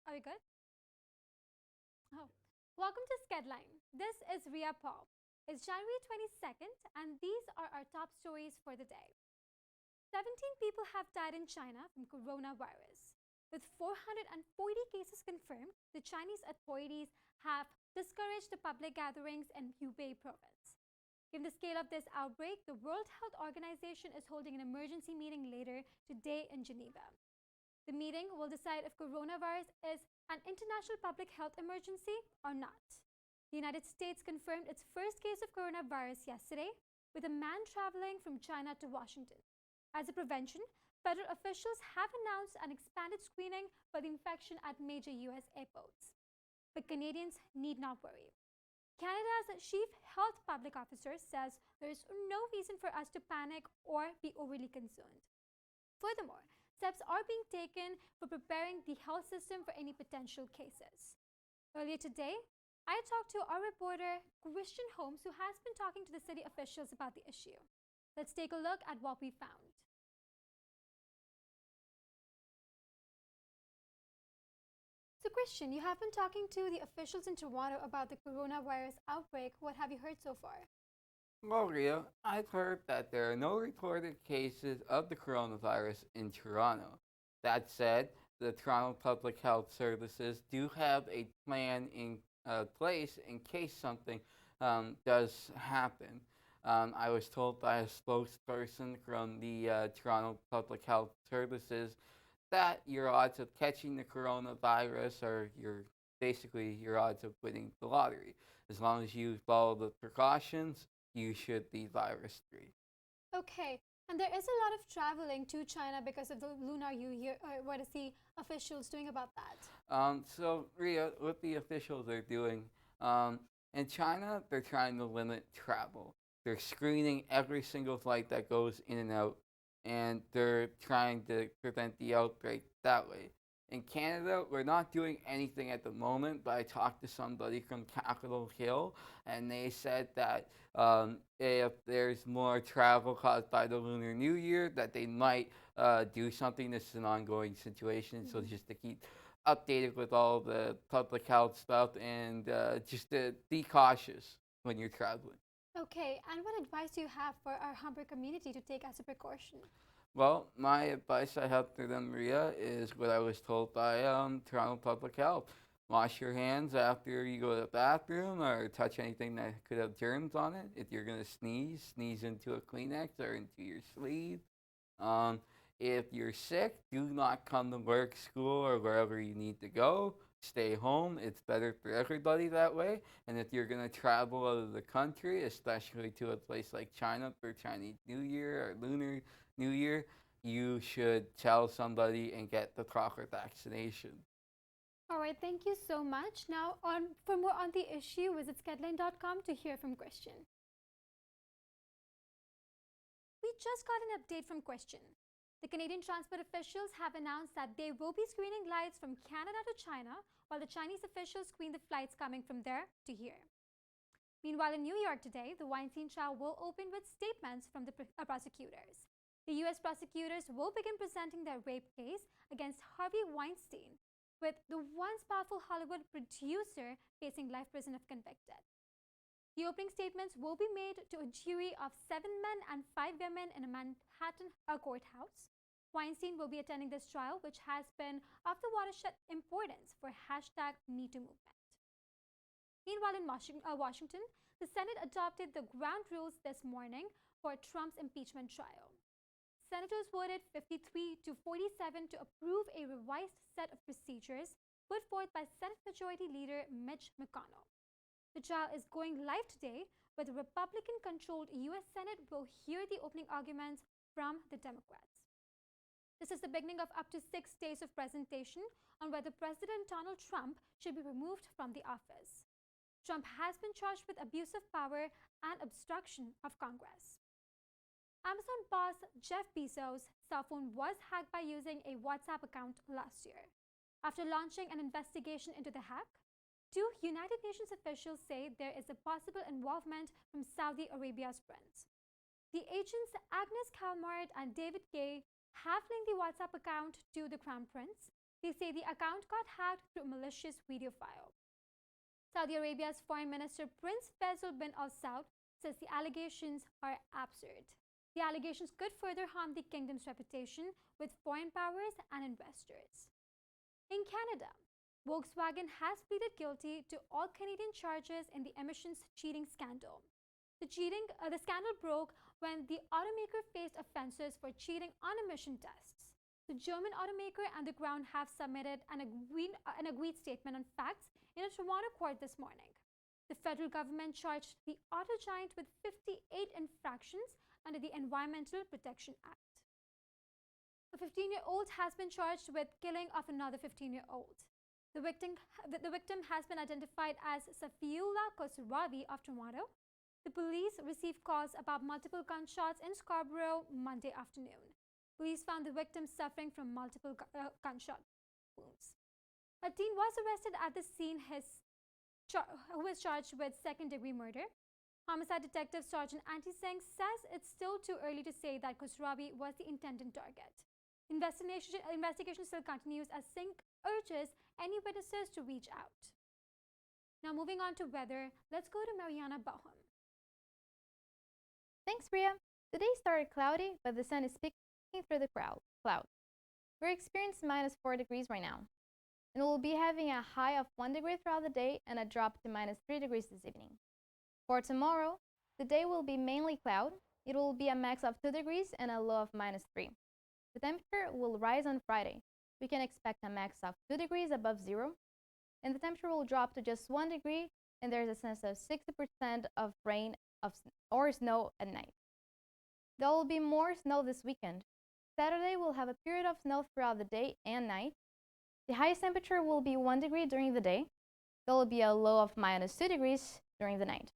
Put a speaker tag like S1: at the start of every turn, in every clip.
S1: Are we good? Oh. Welcome to Skedline. This is Ria Paul. It's January 22nd, and these are our top stories for the day. 17 people have died in China from coronavirus. With 440 cases confirmed, the Chinese authorities have discouraged the public gatherings in Hubei province. Given the scale of this outbreak, the World Health Organization is holding an emergency meeting later today in Geneva. The meeting will decide if coronavirus is an international public health emergency or not. The United States confirmed its first case of coronavirus yesterday, with a man traveling from China to Washington. As a prevention, federal officials have announced an expanded screening for the infection at major U.S. airports. But Canadians need not worry. Canada's chief health public officer says there is no reason for us to panic or be overly concerned. Furthermore, steps are being taken for preparing the health system for any potential cases. Earlier today, I talked to our reporter, Christian Holmes, who has been talking to the city officials about the issue. Let's take a look at what we found. So, Christian, you have been talking to the officials in Toronto about the coronavirus outbreak. What have you heard so far?
S2: Well, Rio, I've heard that there are no reported cases of the coronavirus in Toronto. That said, the Toronto Public Health Services do have a plan in place in case something does happen. I was told by a spokesperson from the Toronto Public Health Services that your odds of catching the coronavirus are basically your odds of winning the lottery. As long as you follow the precautions, you should be virus free.
S1: Okay, and there is a lot of traveling to China because of the Lunar New Year. What is the officials doing about that?
S2: So, Ria, what the officials are doing in China, they're trying to limit travel. They're screening every single flight that goes in and out, and they're trying to prevent the outbreak that way. In Canada, we're not doing anything at the moment, but I talked to somebody from Capitol Hill, and they said that if there's more travel caused by the Lunar New Year, that they might do something. This is an ongoing situation, so
S1: Mhm.
S2: just to keep updated with all the public health stuff and just to be cautious when you're traveling.
S1: Okay, and what advice do you have for our Humber community to take as a precaution?
S2: Well, my advice I have to them, Maria, is what I was told by Toronto Public Health. Wash your hands after you go to the bathroom or touch anything that could have germs on it. If you're going to sneeze, sneeze into a Kleenex or into your sleeve. Um, if you're sick, do not come to work, school, or wherever you need to go. Stay home. It's better for everybody that way. And if you're going to travel out of the country, especially to a place like China for Chinese New Year or Lunar New Year, you should tell somebody and get the proper vaccination.
S1: All right, thank you so much. Now, for more on the issue, visit skedline.com to hear from Christian. We just got an update from Christian. The Canadian transport officials have announced that they will be screening flights from Canada to China, while the Chinese officials screen the flights coming from there to here. Meanwhile, in New York today, the Weinstein trial will open with statements from the prosecutors. The U.S. prosecutors will begin presenting their rape case against Harvey Weinstein, with the once powerful Hollywood producer facing life prison if convicted. The opening statements will be made to a jury of 7 men and 5 women in a Manhattan courthouse. Weinstein will be attending this trial, which has been of the watershed importance for #MeToo movement. Meanwhile, in Washington, the Senate adopted the ground rules this morning for Trump's impeachment trial. Senators voted 53 to 47 to approve a revised set of procedures put forth by Senate Majority Leader Mitch McConnell. The trial is going live today, where the Republican-controlled U.S. Senate will hear the opening arguments from the Democrats. This is the beginning of up to 6 days of presentation on whether President Donald Trump should be removed from the office. Trump has been charged with abuse of power and obstruction of Congress. Amazon boss Jeff Bezos' cell phone was hacked by using a WhatsApp account last year. After launching an investigation into the hack, 2 United Nations officials say there is a possible involvement from Saudi Arabia's prince. The agents Agnes Calmart and David Kay have linked the WhatsApp account to the Crown Prince, They say the account got hacked through a malicious video file. Saudi Arabia's Foreign Minister Prince Faisal bin Al Saud says the allegations are absurd. The allegations could further harm the kingdom's reputation with foreign powers and investors. In Canada, Volkswagen has pleaded guilty to all Canadian charges in the emissions cheating scandal. The scandal broke when the automaker faced offenses for cheating on emission tests. The German automaker and the Crown have submitted an agreed statement on facts in a Toronto court this morning. The federal government charged the auto giant with 58 infractions under the Environmental Protection Act. A 15-year-old has been charged with killing of another 15-year-old. The victim has been identified as Safiullah Khosravi of Toronto. The police received calls about multiple gunshots in Scarborough Monday afternoon. Police found the victim suffering from multiple gunshot wounds. A teen was arrested at the scene who was charged with second-degree murder. Homicide Detective Sergeant Antti Singh says it's still too early to say that Khosravi was the intended target. Investigation still continues as Singh urges any witnesses to reach out. Now moving on to weather, let's go to Mariana Baham.
S3: Thanks, Priya. Today started cloudy, but the sun is peeking through the clouds. We're experiencing -4 degrees right now, and we'll be having a high of 1 degree throughout the day and a drop to -3 degrees this evening. For tomorrow, the day will be mainly cloud. It will be a max of 2 degrees and a low of -3. The temperature will rise on Friday. We can expect a max of 2 degrees above zero, and the temperature will drop to just 1 degree, and there's a chance of 60% of rain or snow at night. There will be more snow this weekend. Saturday will have a period of snow throughout the day and night. The highest temperature will be 1 degree during the day. There will be a low of -2 degrees during the night.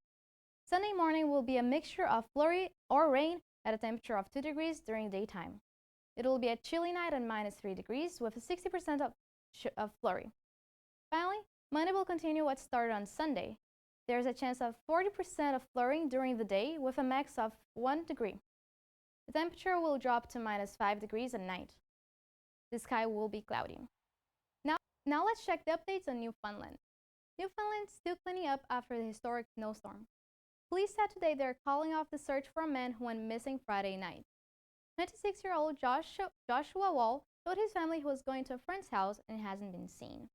S3: Sunday morning will be a mixture of flurry or rain at a temperature of 2 degrees during daytime. It will be a chilly night at -3 degrees with a 60% of flurry. Finally, Monday will continue what started on Sunday. There's a chance of 40% of flurrying during the day with a max of 1 degree. The temperature will drop to -5 degrees at night. The sky will be cloudy. Now let's check the updates on Newfoundland. Newfoundland is still cleaning up after the historic snowstorm. Police said today they're calling off the search for a man who went missing Friday night. 26-year-old Joshua Wall told his family he was going to a friend's house and hasn't been seen.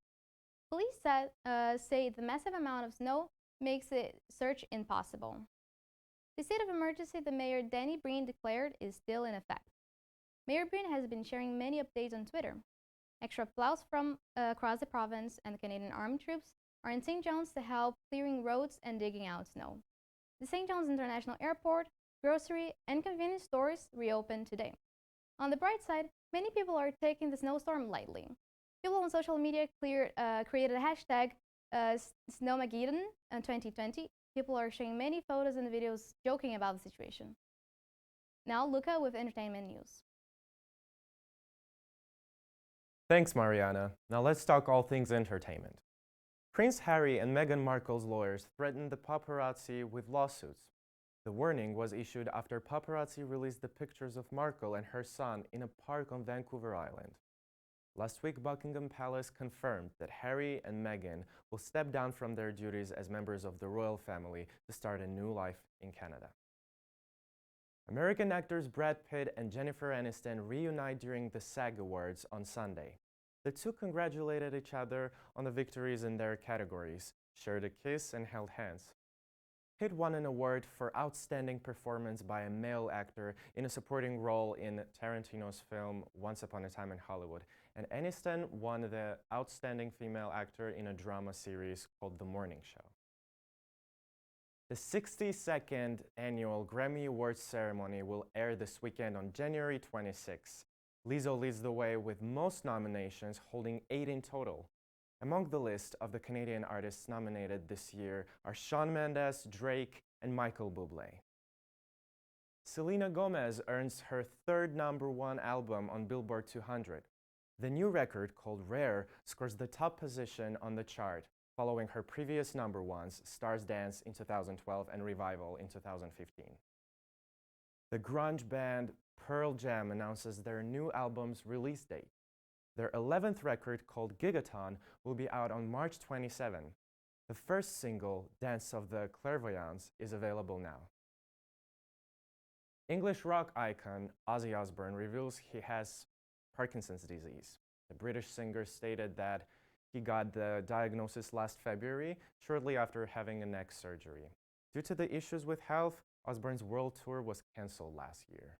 S3: Police say the massive amount of snow makes the search impossible. The state of emergency that Mayor Danny Breen declared is still in effect. Mayor Breen has been sharing many updates on Twitter. Extra plows from across the province and the Canadian Armed troops are in St. John's to help clearing roads and digging out snow. The St. John's International Airport, grocery, and convenience stores reopened today. On the bright side, many people are taking the snowstorm lightly. People on social media created a hashtag Snowmageddon 2020. People are sharing many photos and videos joking about the situation. Now, Luca with entertainment news.
S4: Thanks, Mariana. Now let's talk all things entertainment. Prince Harry and Meghan Markle's lawyers threatened the paparazzi with lawsuits. The warning was issued after paparazzi released the pictures of Markle and her son in a park on Vancouver Island. Last week, Buckingham Palace confirmed that Harry and Meghan will step down from their duties as members of the royal family to start a new life in Canada. American actors Brad Pitt and Jennifer Aniston reunite during the SAG Awards on Sunday. The two congratulated each other on the victories in their categories, shared a kiss, and held hands. Pitt won an award for Outstanding Performance by a Male Actor in a supporting role in Tarantino's film Once Upon a Time in Hollywood, and Aniston won the Outstanding Female Actor in a drama series called The Morning Show. The 62nd annual Grammy Awards ceremony will air this weekend on January 26. Lizzo leads the way with most nominations, holding 8 in total. Among the list of the Canadian artists nominated this year are Shawn Mendes, Drake, and Michael Bublé. Selena Gomez earns her third #1 album on Billboard 200. The new record, called Rare, scores the top position on the chart, following her previous #1s, Stars Dance in 2012 and Revival in 2015. The grunge band Pearl Jam announces their new album's release date. Their 11th record, called Gigaton, will be out on March 27. The first single, Dance of the Clairvoyants, is available now. English rock icon Ozzy Osbourne reveals he has Parkinson's disease. The British singer stated that he got the diagnosis last February, shortly after having a neck surgery. Due to the issues with health, Osbourne's world tour was cancelled last year.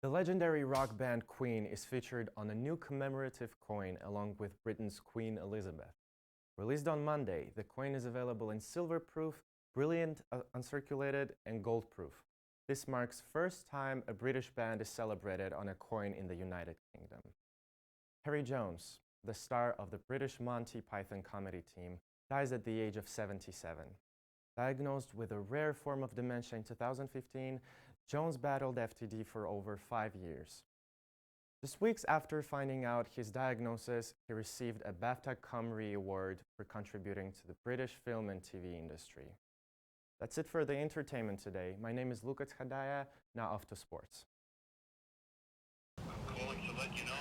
S4: The legendary rock band Queen is featured on a new commemorative coin along with Britain's Queen Elizabeth. Released on Monday, the coin is available in silver proof, brilliant uncirculated, and gold proof. This marks first time a British band is celebrated on a coin in the United Kingdom. Terry Jones, the star of the British Monty Python comedy team, dies at the age of 77. Diagnosed with a rare form of dementia in 2015, Jones battled FTD for over 5 years. Just weeks after finding out his diagnosis, he received a BAFTA Comrie Award for contributing to the British film and TV industry. That's it for the entertainment today. My name is Luka Tkadaya, now off to sports.
S5: I'm calling to let you know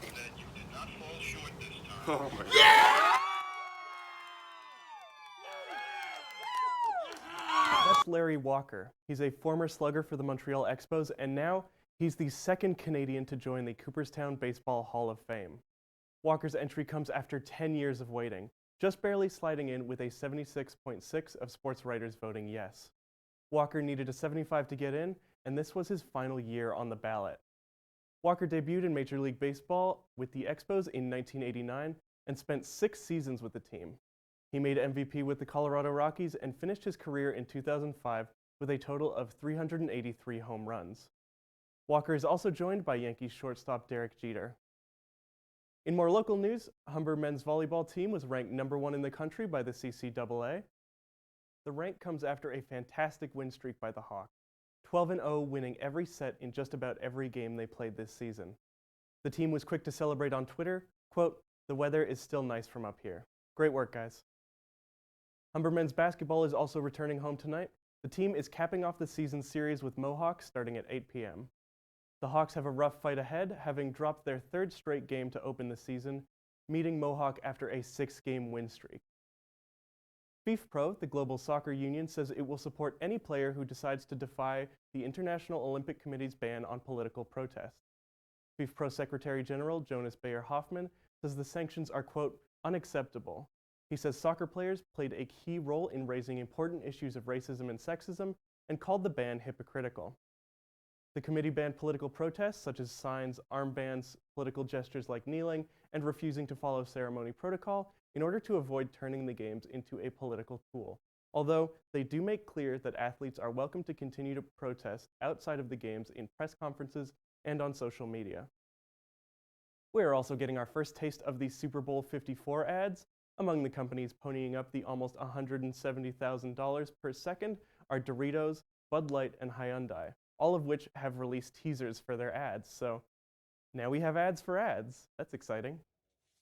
S5: that you did not fall short this time.
S6: Oh my God.
S7: That's Larry Walker. He's a former slugger for the Montreal Expos, and now he's the second Canadian to join the Cooperstown Baseball Hall of Fame. Walker's entry comes after 10 years of waiting, just barely sliding in with a 76.6 of sports writers voting yes. Walker needed a 75 to get in, and this was his final year on the ballot. Walker debuted in Major League Baseball with the Expos in 1989 and spent 6 seasons with the team. He made MVP with the Colorado Rockies and finished his career in 2005 with a total of 383 home runs. Walker is also joined by Yankees shortstop Derek Jeter. In more local news, Humber men's volleyball team was ranked #1 in the country by the CCAA. The rank comes after a fantastic win streak by the Hawks, 12-0, winning every set in just about every game they played this season. The team was quick to celebrate on Twitter, quote, "The weather is still nice from up here. Great work, guys." Humber men's basketball is also returning home tonight. The team is capping off the season series with Mohawk starting at 8 p.m. The Hawks have a rough fight ahead, having dropped their 3rd straight game to open the season, meeting Mohawk after a 6-game win streak. FIFPro, the global soccer union, says it will support any player who decides to defy the International Olympic Committee's ban on political protest. FIFPro Secretary General Jonas Bayer-Hoffmann says the sanctions are, quote, "unacceptable." He says soccer players played a key role in raising important issues of racism and sexism and called the ban hypocritical. The committee banned political protests such as signs, armbands, political gestures like kneeling, and refusing to follow ceremony protocol in order to avoid turning the games into a political tool. Although they do make clear that athletes are welcome to continue to protest outside of the games in press conferences and on social media. We are also getting our first taste of the Super Bowl 54 ads. Among the companies ponying up the almost $170,000 per second are Doritos, Bud Light, and Hyundai, all of which have released teasers for their ads. So now we have ads for ads. That's exciting.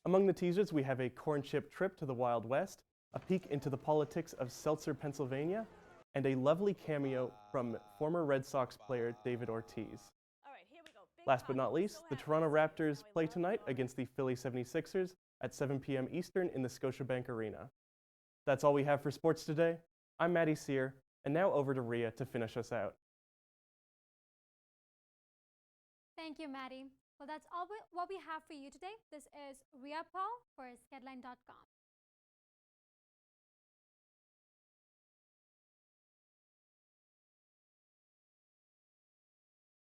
S7: Among the teasers, we have a corn chip trip to the Wild West, a peek into the politics of Seltzer, Pennsylvania, and a lovely cameo from former Red Sox player David Ortiz. Last but not least, the Toronto Raptors play tonight against the Philly 76ers at 7 p.m. Eastern in the Scotiabank Arena. That's all we have for sports today. I'm Maddie Sear, and now over to Ria to finish us out.
S1: Thank you, Maddie. Well, that's all what we have for you today. This is Ria Paul for skedline.com.